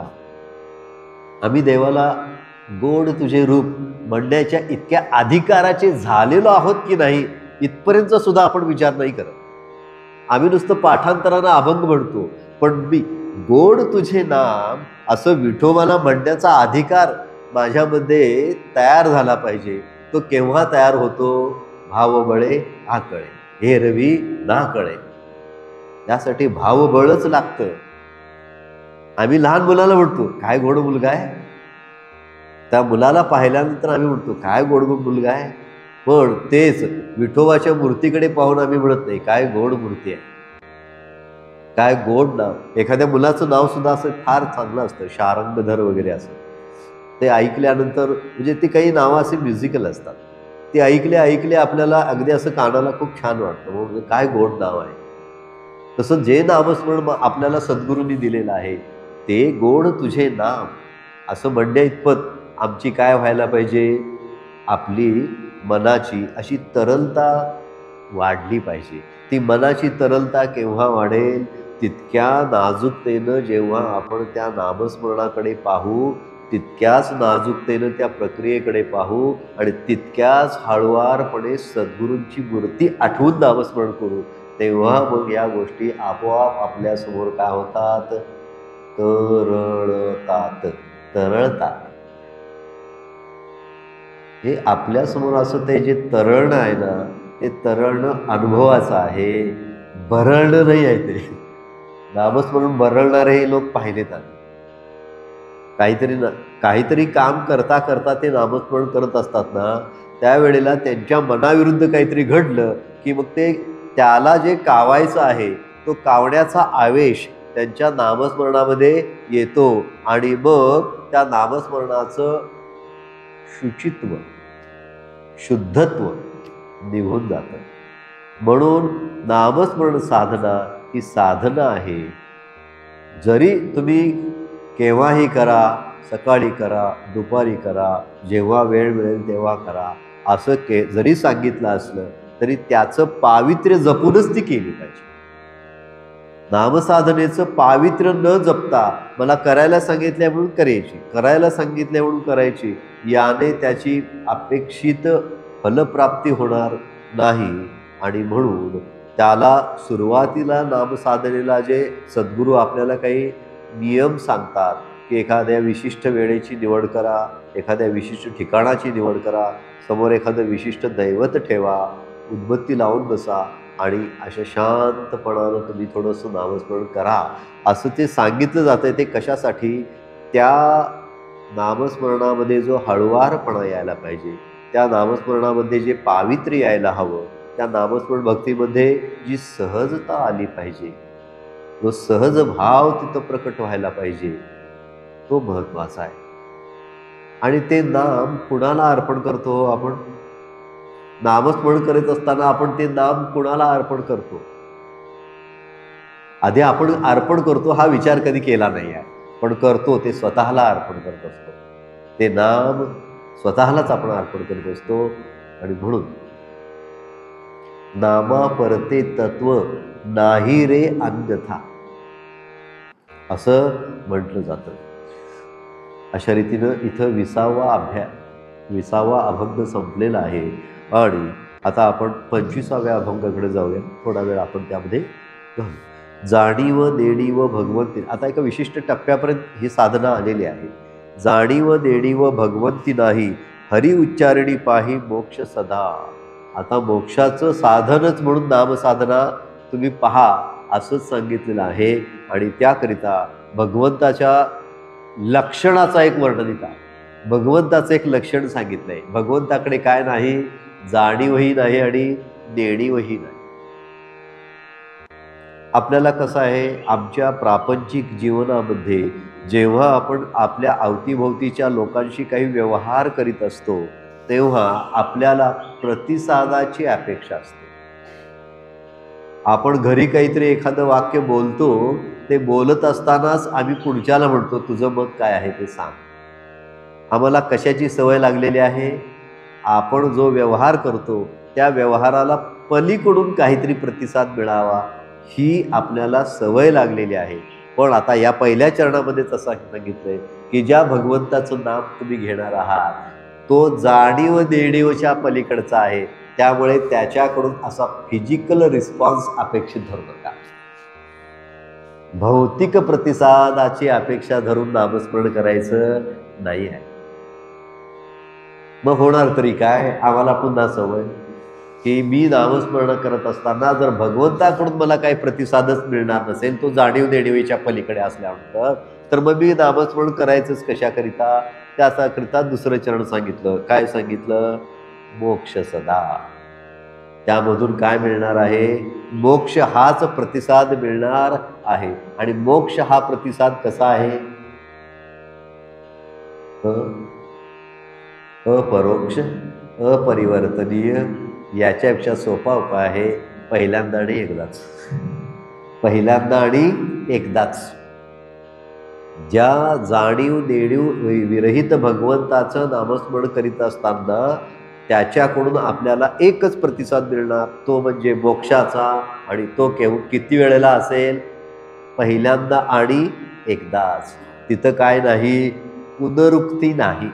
आम्ही देवाला गोड तुझे रूप म्हणण्याच्या इतक्या अधिकाराचे झालेलो आहोत की नाही इथपर्यंत सुद्धा आपण विचार नाही करत. आम्ही नुसतं पाठांतरानं अभंग म्हणतो, पण मी गोड तुझे नाम असं विठोबाला म्हणण्याचा अधिकार माझ्यामध्ये तयार झाला पाहिजे. तो केव्हा तयार होतो? भावबळे आकळे, एरवी ना कळे. त्यासाठी भावबळच लागतं. आम्ही लहान मुलाला म्हणतो काय गोड मुलगा आहे, त्या मुलाला पाहिल्यानंतर आम्ही म्हणतो काय गोड गोड मुलगा आहे. पण तेच विठोबाच्या मूर्तीकडे पाहून आम्ही म्हणत नाही काय गोड मूर्ती आहे, काय गोड नाव. एखाद्या मुलाचं नाव सुद्धा असं फार चांगलं असतं, शारंगधर वगैरे असं. ते ऐकल्यानंतर म्हणजे ती काही नावं असे म्युझिकल असतात. ते ऐकले आपल्याला अगदी असं कानाला खूप छान वाटतं, म्हणजे काय गोड नाव आहे. तसं जे नामस्मरण आपल्याला सद्गुरूंनी दिलेलं आहे ते गोड तुझे नाम असं म्हणण्या इतपत आमची काय व्हायला पाहिजे? आपली मनाची अशी तरलता वाढली पाहिजे. ती मनाची तरलता केव्हा वाढेल? तितक्या नाजूकतेनं जेव्हा आपण त्या नामस्मरणाकडे पाहू, तितक्याच नाजूकतेनं त्या प्रक्रियेकडे पाहू आणि तितक्याच हळुवारपणे सद्गुरूंची मूर्ती आठवून नामस्मरण करू, तेव्हा मग या गोष्टी आपोआप आपल्यासमोर काय होतात? तरळतात. हे आपल्यासमोर असं ते जे तरळणं आहे ना, ते तरळणं अनुभवाचं आहे, भरळणं नाही आहे. ते नामस्मरण भरळणारे लोक पाहिलेत आम्ही. काहीतरी काम करता करता ते नामस्मरण करत असतात ना, त्यावेळेला त्यांच्या मनाविरुद्ध काहीतरी घडलं की मग ते त्याला जे कावायचं आहे तो कावण्याचा आवेश त्यांच्या नामस्मरणामध्ये येतो आणि मग त्या नामस्मरणाचं शुचित्व, शुद्धत्व निघून जातं. म्हणून नामस्मरण साधना ही साधना आहे. जरी तुम्ही केव्हाही करा, सकाळी करा, दुपारी करा, जेव्हा वेळ मिळेल तेव्हा करा, असं जरी सांगितलं असलं तरी त्याचं पावित्र्य जपूनच ती केली पाहिजे. नामसाधनेचं पावित्र्य न जपता मला करायला सांगितल्या म्हणून करायची, याने त्याची अपेक्षित फलप्राप्ती होणार नाही. आणि म्हणून त्याला सुरुवातीला नामसाधनेला जे सद्गुरू आपल्याला काही नियम सांगतात की एखाद्या विशिष्ट वेळेची निवड करा, एखाद्या विशिष्ट ठिकाणाची निवड करा, समोर एखादं विशिष्ट दैवत ठेवा, उदबत्ती लावून बसा आणि अशा शांतपणानं तुम्ही थोडंसं नामस्मरण करा, असं ते सांगितलं जातं आहे. ते कशासाठी? त्या नामस्मरणामध्ये जो हळुवारपणा यायला पाहिजे, त्या नामस्मरणामध्ये जे पावित्र्य यायला हवं, त्या नामस्मरण भक्तीमध्ये जी सहजता आली पाहिजे, जो सहज भाव तिथं प्रकट व्हायला पाहिजे, तो महत्त्वाचा आहे. आणि ते नाम कुणाला अर्पण करतो? आपण नामस्मरण करत असताना आपण ते नाम कुणाला अर्पण करतो? आधी आपण अर्पण करतो हा विचार कधी केला नाही आहे. पण करतो ते स्वतःला अर्पण करत असतो. ते नाम स्वतःलाच आपण अर्पण करत असतो. आणि म्हणून नामा परते तत्व नाही रे अन्यथा असं म्हटलं जातं. अशा रीतीनं इथं 20वा अभंग संपलेला आहे. आणि आता आपण 25व्या अभंगाकडे जाऊया. थोडा वेळ आपण त्यामध्ये घालू. जाणीव देणीव भगवंती. आता एका विशिष्ट टप्प्यापर्यंत ही साधना आलेली आहे. जाणीव देणीव भगवंती नाही, हरी उच्चारणी पाही मोक्ष सदा. आता मोक्षाचं साधनच म्हणून नामसाधना तुम्ही पहा असंच सांगितलेलं आहे. आणि त्याकरिता भगवंताच्या लक्षणाचा एक वर्णनित आहे. भगवंताचं एक लक्षण सांगितलंय. भगवंताकडे काय नाही, जाणीवही नाही आणि देणीवही नाही. आपल्याला कसं आहे, आमच्या प्रापंचिक जीवनामध्ये जेव्हा आपण आपल्या अवतीभोवतीच्या लोकांशी काही व्यवहार करीत असतो तेव्हा आपल्याला प्रतिसादाची अपेक्षा असते. आपण घरी काहीतरी एखादं वाक्य बोलतो, ते बोलत असतानाच आम्ही पुढच्याला म्हणतो तुझं मत काय आहे ते सांग. आम्हाला कशाची सवय लागलेली आहे, आपण जो व्यवहार करतो त्या व्यवहाराला पलीकडून काहीतरी प्रतिसाद मिळावा ही आपल्याला सवय लागलेली आहे. पण आता या पहिल्या चरणामध्येच असं सांगितलंय की ज्या भगवंताचं नाम तुम्ही घेणार आहात तो जाणीव देणीवच्या पलीकडचा आहे. त्यामुळे त्याच्याकडून असा फिजिकल रिस्पॉन्स अपेक्षित धरू नका. भौतिक प्रतिसादाची अपेक्षा धरून नामस्मरण करायचं नाही आहे. मग होणार तरी काय, आम्हाला पुन्हा सवय की मी नामस्मरण करत असताना जर भगवंताकडून मला काही प्रतिसादच मिळणार नसेल, तो जाणीव देणीवीच्या पलीकडे असल्यानंतर, तर मग मी नामस्मरण करायचंच कशाकरिता. त्याच्याकरिता दुसरं चरण सांगितलं. काय सांगितलं, मोक्ष सदा. त्यामधून काय मिळणार आहे, मोक्ष हाच प्रतिसाद मिळणार आहे. आणि मोक्ष हा प्रतिसाद कसा आहे, अपरोक्ष अपरिवर्तनीय. याच्यापेक्षा सोपा उपाय आहे, पहिल्यांदा आणि एकदाच. पहिल्यांदा आणि एकदाच. ज्या जाणीव देणीव विरहित भगवंताचं नामस्मरण करीत असताना त्याच्याकडून आपल्याला एकच प्रतिसाद मिळणार, तो म्हणजे मोक्षाचा. आणि तो किती वेळेला असेल, पहिल्यांदा आणि एकदाच. तिथं काय नाही, पुनरुक्ती नाही,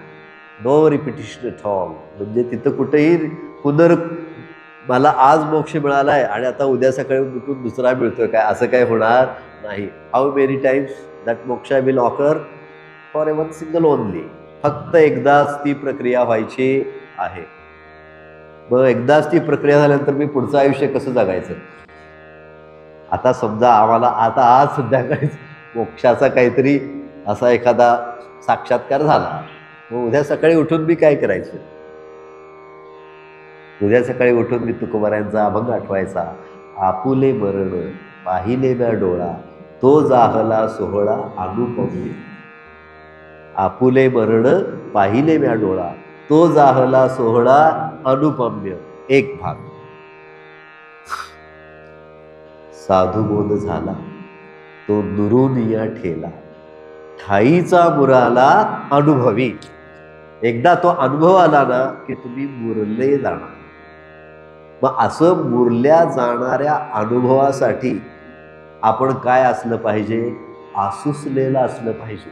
नो रिपिटिशन एट ऑल. म्हणजे तिथं कुठेही मला आज मोक्ष मिळालाय आणि आता उद्या सकाळी उठून दुसरा मिळतोय काय, असं काय होणार नाही. How many times that moksha will occur, for one single only. फक्त एकदाच ती प्रक्रिया व्हायची आहे. मग एकदाच ती प्रक्रिया झाल्यानंतर मी पुढचं आयुष्य कसं जगायचं. आता समजा आम्हाला आता आज संध्याकाळी मोक्षाचा काहीतरी असा एखादा साक्षात्कार झाला, मग उद्या सकाळी उठून मी काय करायचं. उद्या सकाळी उठून मी तुकोबारायांचा अभंग आठवायचा. आपुले मरण पाहिले म्या डोळा, तो जाहला सोहळा अनुपम्य. आपुले मरण पाहिले म्या डोळा, तो जाहला सोहळा अनुपम्य. एक भाग. साधुबोध झाला तो दुरुनिया ठेला, ठाईचा मुराला अनुभवी. एकदा तो अनुभव आला ना की तुम्ही मुरले जाणार. मग असं मुरल्या जाणाऱ्या अनुभवासाठी आपण काय असलं पाहिजे, आसुसलेलं असलं पाहिजे.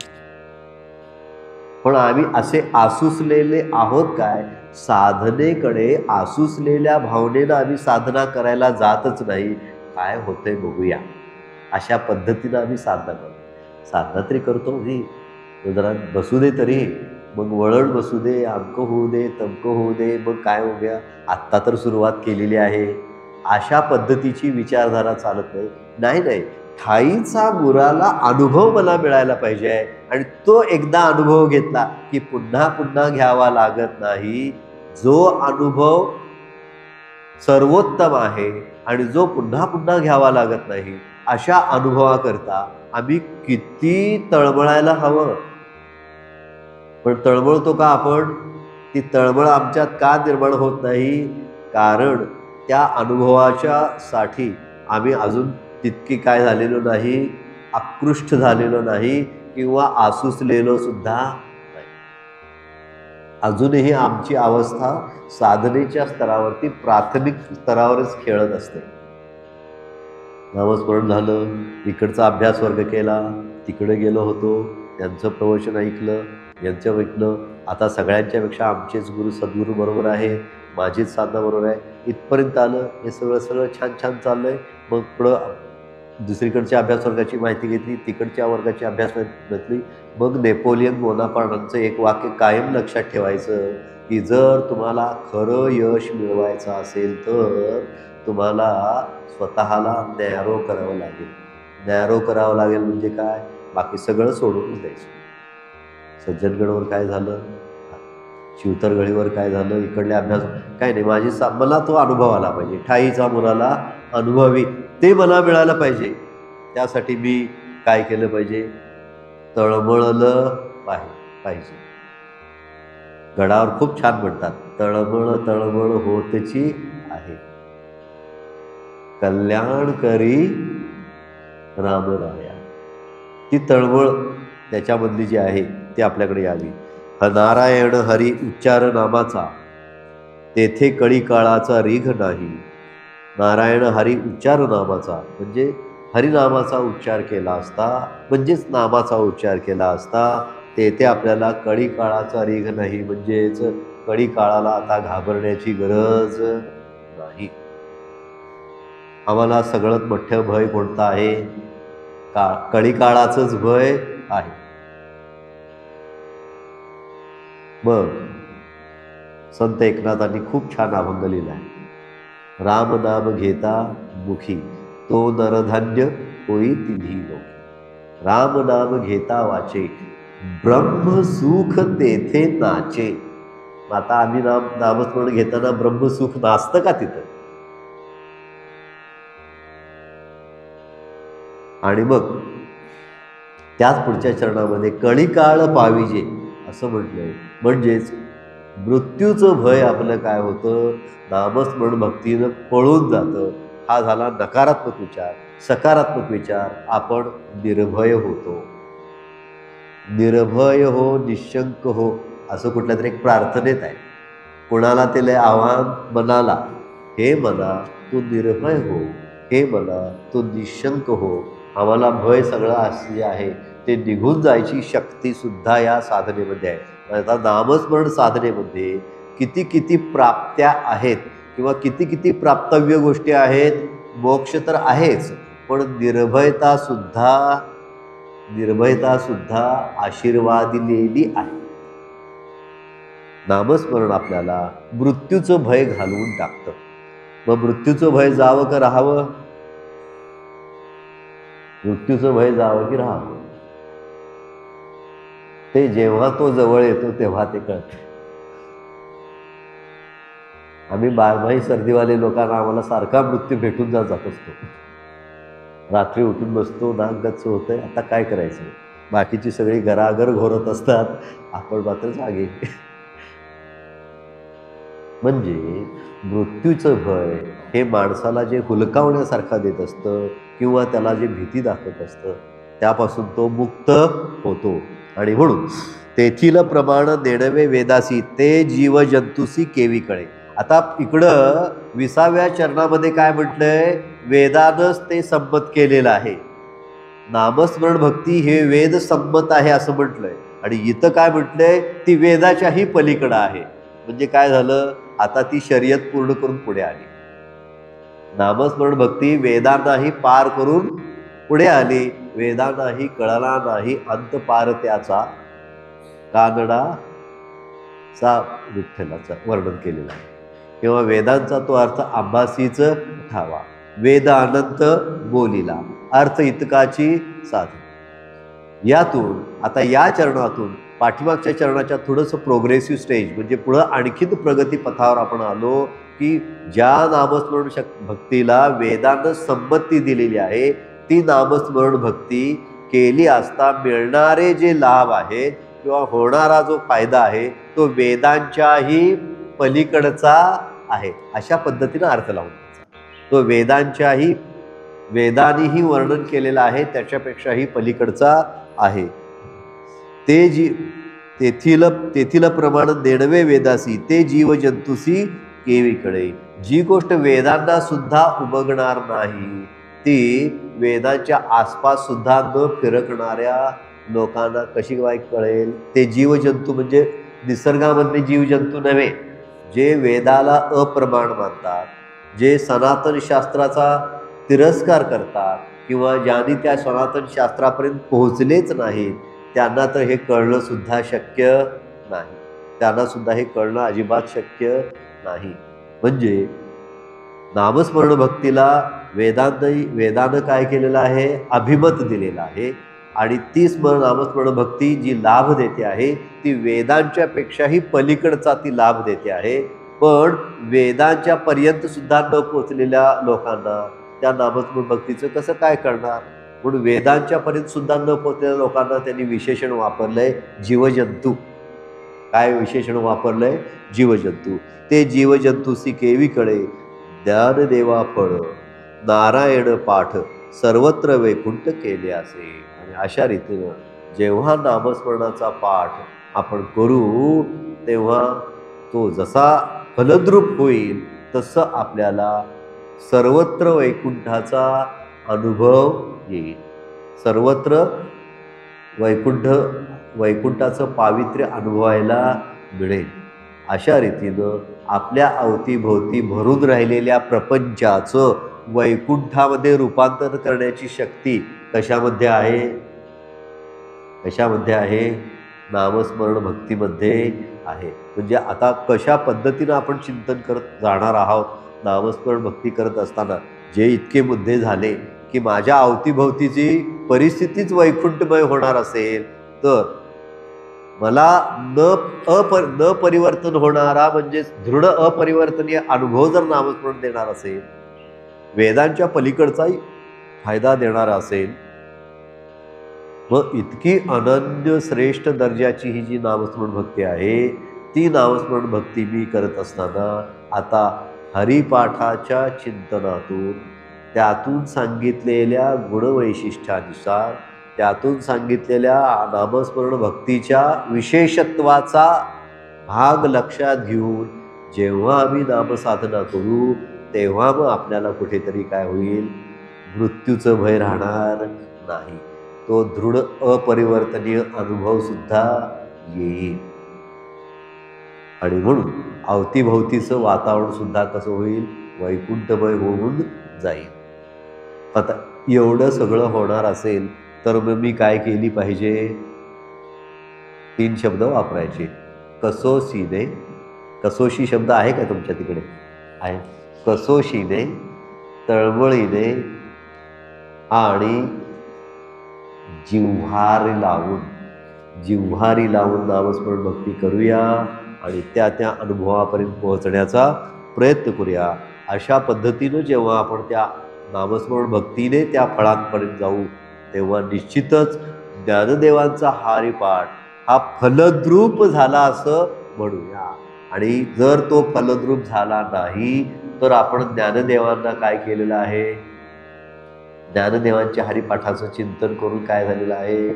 पण आम्ही असे आसुसलेले आहोत काय, साधनेकडे आसुसलेल्या भावनेनं आम्ही साधना करायला जातच नाही. काय होतंय बघूया, अशा पद्धतीनं आम्ही साधना करतो. साधना तरी करतो मी, जरा बसू दे तरी, मग वळण बसू दे, अमकं होऊ दे, तमकं होऊ दे, मग काय हो गया, आत्ता तर सुरुवात केलेली आहे. अशा पद्धतीची विचारधारा चालत नाही. नाही, ठाईचा मुराला अनुभव मला मिळायला पाहिजे आहे. आणि तो एकदा अनुभव घेतला की पुन्हा पुन्हा घ्यावा लागत नाही. जो अनुभव सर्वोत्तम आहे आणि जो पुन्हा पुन्हा घ्यावा लागत नाही, अशा अनुभवाकरता आम्ही किती तळमळायला हवं. पण तळमळतो का आपण, ती तळमळ आमच्यात का निर्माण होत नाही, कारण त्या अनुभवाच्या साठी आम्ही अजून तितकी काय झालेलो नाही, आकृष्ट झालेलो नाही. किंवा आसुसलेलो सुद्धा नाही. अजूनही आमची अवस्था साधनेच्या स्तरावरती प्राथमिक स्तरावरच खेळत असते. नामस्मरण झालं, इकडचा अभ्यास वर्ग केला, तिकडे गेलो होतो, त्यांचं प्रवचन ऐकलं, यांचं ऐकलं, आता सगळ्यांच्यापेक्षा आमचेच गुरु सद्गुरू बरोबर आहेत, माझीच साधना बरोबर आहे, इथपर्यंत आलं. हे सगळं छान छान चाललं आहे. मग पुढं दुसरीकडच्या अभ्यास वर्गाची माहिती घेतली, तिकडच्या वर्गाची अभ्यास घेतली. मग नेपोलियन बोनापार्टांचं एक वाक्य कायम लक्षात ठेवायचं की जर तुम्हाला खरं यश मिळवायचं असेल तर तुम्हाला स्वतःला नॅरो करावं लागेल. नॅरो करावं लागेल म्हणजे काय? बाकी सगळं सोडून द्यायचं. सज्जनगडवर काय झालं, शिवतरगळीवर काय झालं, इकडले अभ्यास काय नाही. मला तो अनुभव आला पाहिजे. ठाईचा मुराला अनुभवी ते मला मिळालं पाहिजे. त्यासाठी मी काय केलं पाहिजे? तळमळलं पाहिजे. गडावर खूप छान म्हणतात, तळमळ तळमळ होतची आहे, कल्याण करी रामराया. ती तळमळ त्याच्यामधली जी आहे ती आपल्याकडे यावी. नारायण हरी उच्चार नामाचा तेथे कळी काळाचा रीघ नाही. नारायण हरी उच्चार नामाचा म्हणजे हरिनामाचा उच्चार केला असता, म्हणजेच नामाचा उच्चार केला असता, तेथे आपल्याला कळी काळाचा रीघ नाही, म्हणजेच कळी काळाला आता घाबरण्याची गरज नाही. आम्हाला सगळ्यात मोठं भय कोणतं आहे? कळी काळाचंच भय आहे. मग संत एकनाथांनी खूप छान अभंग लिहिला आहे. राम नाम घेता मुखी तो नरधन्य होई तिन्ही लोकी. राम नाम घेता वाचे ब्रह्मसुख तेथे नाचे. आता आम्ही नामस्मरण घेताना ब्रह्मसुख नाचतं का तिथं? आणि मग त्याच पुढच्या चरणामध्ये कळी काळ पाविजे असं म्हटलंय. म्हणजेच मृत्यूचं भय आपलं काय होतं? नामस्मरण भक्तीनं पळून जातं. हा झाला नकारात्मक विचार. सकारात्मक विचार, आपण निर्भय होतो. निर्भय हो, निशंक हो, असं कुठल्या तरी एक प्रार्थनेत आहे. कोणाला ते लय आव्हान मनाला, हे मना तू निर्भय हो, हे मना तू निशंक हो. आम्हाला भय सगळं असं जे आहे ते निघून जायची शक्ती सुद्धा या साधनेमध्ये आहे. आता नामस्मरण साधनेमध्ये किती किती प्राप्त्या आहेत किंवा किती किती प्राप्तव्य गोष्टी आहेत. मोक्ष तर आहेच, पण निर्भयता सुद्धा आशीर्वादिलेली आहे. नामस्मरण आपल्याला मृत्यूचं भय घालवून टाकतं. मग मृत्यूचं भय जावं का राहावं? मृत्यूचं भय जावं की राहावं? ते जेव्हा तो जवळ येतो तेव्हा ते कळतं. आम्ही बारमाही सर्दीवाले लोकांना आम्हाला सारखा मृत्यू भेटून जात असतो. रात्री उठून बसतो, नाक गच्च होतंय, आता काय करायचं? बाकीची सगळी घराघर घोरत असतात, आपण मात्र जागे. म्हणजे मृत्यूचं भय हे माणसाला जे हुलकावण्यासारखा देत असतं किंवा त्याला जे भीती दाखवत असतं त्यापासून तो मुक्त होतो. आणि म्हणून तेथील प्रमाण नेणवे वेदासी ते जीवजंतुसी केवी कळे. आता इकडं 20व्या चरणामध्ये काय म्हटलंय? वेदानच ते संमत केलेलं आहे. नामस्मरण भक्ती हे वेद संमत आहे असं म्हटलंय. आणि इथं काय म्हटलंय? ती वेदाच्याही पलीकडं आहे. म्हणजे काय झालं? आता ती शर्यत पूर्ण करून पुढे आली. नामस्मरण भक्ती वेदांनाही पार करून पुढे आली. वेदांनाही कळला नाही अंत पार त्याचा, कानडाचा विठ्ठलाचं वर्णन केलेलं आहे. किंवा वेदांचा तो अर्थ आभासीच ठावा, वेद अनंत बोलिला, अर्थ इतकाची साधी. यातून आता या चरणातून पाठीमागच्या चरणाच्या थोडंसं प्रोग्रेसिव्ह स्टेज म्हणजे पुढं आणखीन प्रगती पथावर आपण आलो की ज्या नामस्मरण भक्तीला वेदांनं संमती दिलेली आहे ती नामस्मरण भक्ती केली असता मिळणारे जे लाभ आहेत किंवा होणारा जो फायदा आहे तो वेदांच्याही पलीकडचा आहे. अशा पद्धतीनं अर्थ लावून तो वेदांनीही वर्णन केलेला आहे त्याच्यापेक्षाही पलीकडचा आहे. ते जी तेथील तेथील प्रमाण देणवे वेदासी ते जीव जंतुसी केवी कळे. जी गोष्ट वेदांना सुद्धा उमगणार नाही ती वेदांच्या आसपास सुद्धा न फिरकणाऱ्या लोकांना कशी काय कळेल. ते जीवजंतू म्हणजे निसर्गामधले जीवजंतू नव्हे, जे वेदाला अप्रमाण मानतात, जे सनातन शास्त्राचा तिरस्कार करतात किंवा ज्यांनी त्या सनातन शास्त्रापर्यंत पोहोचलेच नाहीत, त्यांना तर हे कळणं सुद्धा शक्य नाही. त्यांना सुद्धा हे कळणं अजिबात शक्य नाही. म्हणजे नामस्मरण भक्तीला वेदानं काय केलेलं आहे, अभिमत दिलेला आहे. आणि ती नामस्मरण भक्ती जी लाभ देते आहे ती वेदांच्या पेक्षाही पलीकडचा ती लाभ देते आहे. पण वेदांच्या पर्यंत सुद्धा न पोचलेल्या लोकांना त्या नामस्मरण भक्तीचं कसं काय कळणार. म्हणून वेदांच्या पर्यंत सुद्धा न पोचलेल्या लोकांना त्यांनी विशेषण वापरलंय जीवजंतू. काय विशेषण वापरलंय, जीवजंतू. ते जीवजंतूसी केवी कळे ज्ञानदेवा फळ नारायण पाठ सर्वत्र वैकुंठ केले असे. आणि अशा रीतीनं जेव्हा नामस्मरणाचा पाठ आपण करू तेव्हा तो जसा फलद्रूप होईल तसं आपल्याला सर्वत्र वैकुंठाचा अनुभव येईल. सर्वत्र वैकुंठाचं पावित्र्य अनुभवायला मिळेल. अशा रीतीनं आपल्या अवतीभोवती भरून राहिलेल्या प्रपंचाचं वैकुंठामध्ये रूपांतर करण्याची शक्ती कशामध्ये आहे, कशामध्ये आहे, नामस्मरण भक्तीमध्ये आहे. म्हणजे आता कशा पद्धतीनं आपण चिंतन करत जाणार आहोत. नामस्मरण भक्ती करत असताना जे इतके मुद्दे झाले की माझ्या अवतीभोवतीची परिस्थितीच वैकुंठमय होणार असेल तर मला न परिवर्तन होणारा म्हणजे दृढ अपरिवर्तनीय अनुभव जर नामस्मरण देणार असेल, वेदांच्या पलीकडचाही फायदा देणारा असेल, मग इतकी अनन्य श्रेष्ठ दर्जाची ही जी नामस्मरण भक्ती आहे ती नामस्मरण भक्ती मी करत असताना आता हरिपाठाच्या चिंतनातून त्यातून सांगितलेल्या गुणवैशिष्ट्यानुसार त्यातून सांगितलेल्या नामस्मरण भक्तीच्या विशेषत्वाचा भाग लक्षात घेऊन जेव्हा आम्ही नामसाधना करू तेव्हा मग आपल्याला कुठेतरी काय होईल, मृत्यूचं भय राहणार नाही. तो दृढ अपरिवर्तनीय अनुभव सुद्धा येईल. आणि म्हणून अवतीभोवतीचं वातावरण सुद्धा कसं होईल, वैकुंठमय होऊन जाईल. आता एवढं सगळं होणार असेल तर मग मी काय केली पाहिजे, 3 शब्द वापरायचे. कसोशीने, कसोशी शब्द आहे का तुमच्या तिकडे, आहे, कसोशीने, तळमळीने आणि जिव्हारी लावून नामस्मरण भक्ती करूया आणि त्या अनुभवापर्यंत पोहोचण्याचा प्रयत्न करूया. अशा पद्धतीनं जेव्हा आपण त्या नामस्मरण भक्तीने त्या फळांपर्यंत जाऊ तेव्हा निश्चितच ज्ञानदेवांचा हरिपाठ हा फलद्रूप झाला असं म्हणूया. आणि जर तो फलद्रूप झाला नाही तर आपण ज्ञानदेवांना काय केलेलं आहे, ज्ञानदेवांच्या हरिपाठाचं चिंतन करून काय झालेलं आहे,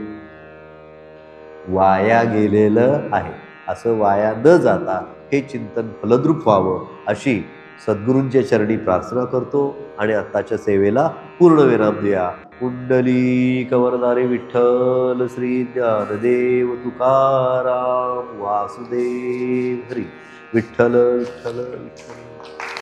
वाया गेलेलं आहे. असं वाया न जाता हे चिंतन फलद्रूप व्हावं अशी सद्गुरूंच्या चरणी प्रार्थना करतो आणि आत्ताच्या सेवेला पूर्णविराम देऊया. कुंडली कवरदारे विठ्ठल श्री ज्ञानदेव तुकाराम वासुदेव हरी. विठ्ठल विठ्ठल विठ्ठल.